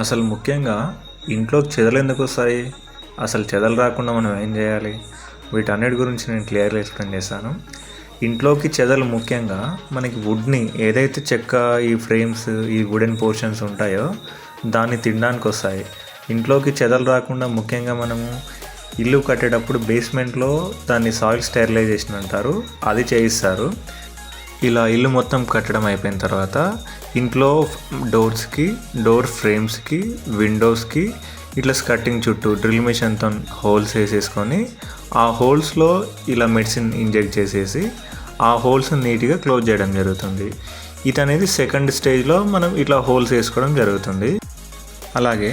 అసలు ముఖ్యంగా ఇంట్లోకి చెదలు ఎందుకు వస్తాయి? అసలు చెదలు రాకుండా మనం ఏం చేయాలి? వీటన్నిటి గురించి నేను క్లియర్గా ఎక్స్ప్లెయిన్ చేస్తాను. ఇంట్లోకి చెదలు ముఖ్యంగా మనకి వుడ్ని ఏదైతే చెక్క, ఈ ఫ్రేమ్స్, ఈ వుడెన్ పోర్షన్స్ ఉంటాయో దాన్ని తినడానికి వస్తాయి. ఇంట్లోకి చెదలు రాకుండా ముఖ్యంగా మనము ఇల్లు కట్టేటప్పుడు బేస్మెంట్లో దాన్ని సాయిల్ స్టెరిలైజేషన్ అంటారు, అది చేయిస్తారు. ఇలా ఇల్లు మొత్తం కట్టడం అయిపోయిన తర్వాత ఇంట్లో డోర్స్కి, డోర్ ఫ్రేమ్స్కి, విండోస్కి ఇట్లా స్కట్టింగ్ చుట్టూ డ్రిల్ మిషన్తో హోల్స్ వేసేసుకొని ఆ హోల్స్లో ఇలా మెడిసిన్ ఇంజెక్ట్ చేసేసి ఆ హోల్స్ నీట్గా క్లోజ్ చేయడం జరుగుతుంది. ఇది అనేది సెకండ్ స్టేజ్లో మనం ఇట్లా హోల్స్ వేసుకోవడం జరుగుతుంది. అలాగే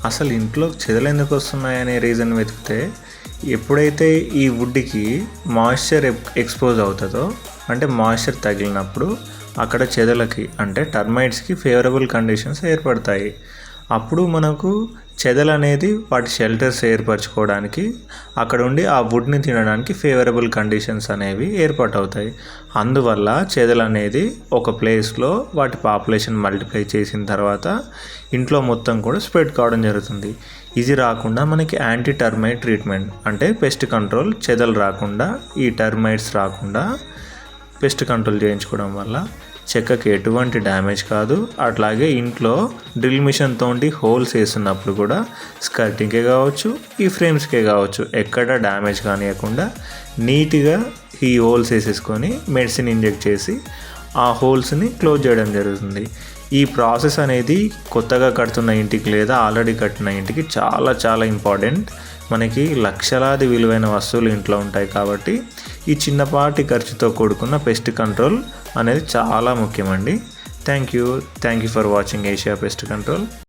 అసలు ఇంట్లో చెదలు ఎందుకు వస్తున్నాయనే రీజన్ వెతికితే ఎప్పుడైతే ఈ వుడ్కి మాయిశ్చర్ ఎక్స్పోజ్ అవుతుందో, అంటే మాయిశ్చర్ తగిలినప్పుడు అక్కడ చెదలకి అంటే టర్మైట్స్కి ఫేవరబుల్ కండిషన్స్ ఏర్పడతాయి. అప్పుడు మనకు చెదలు అనేది వాటి షెల్టర్స్ ఏర్పరచుకోవడానికి అక్కడ ఉండి ఆ వుడ్ని తినడానికి ఫేవరబుల్ కండిషన్స్ అనేవి ఏర్పాటవుతాయి. అందువల్ల చెదలు అనేది ఒక ప్లేస్లో వాటి పాపులేషన్ మల్టిప్లై చేసిన తర్వాత ఇంట్లో మొత్తం కూడా స్ప్రెడ్ కావడం జరుగుతుంది. ఇది రాకుండా మనకి యాంటీ టర్మైట్ ట్రీట్మెంట్ అంటే పెస్ట్ కంట్రోల్, చెదలు రాకుండా, ఈ టర్మైట్స్ రాకుండా పెస్ట్ కంట్రోల్ చేయించుకోవడం వల్ల చెక్కకి ఎటువంటి డ్యామేజ్ కాదు. అట్లాగే ఇంట్లో డ్రిల్ మిషన్ తోటి హోల్స్ వేస్తున్నప్పుడు కూడా స్కర్టింగ్కే కావచ్చు, ఈ ఫ్రేమ్స్కే కావచ్చు, ఎక్కడ డ్యామేజ్ కానివ్వకుండా నీట్గా ఈ హోల్స్ వేసేసుకొని మెడిసిన్ ఇంజెక్ట్ చేసి ఆ హోల్స్ని క్లోజ్ చేయడం జరుగుతుంది. ఈ ప్రాసెస్ అనేది కొత్తగా కడుతున్న ఇంటికి లేదా ఆల్రెడీ కట్టిన ఇంటికి చాలా చాలా ఇంపార్టెంట్. మనకి లక్షలాది విలువైన వస్తువులు ఇంట్లో ఉంటాయి కాబట్టి ఈ చిన్నపాటి ఖర్చుతో కూడుకున్న పెస్ట్ కంట్రోల్ అనేది చాలా ముఖ్యమండి. Thank you for watching Asia pest control.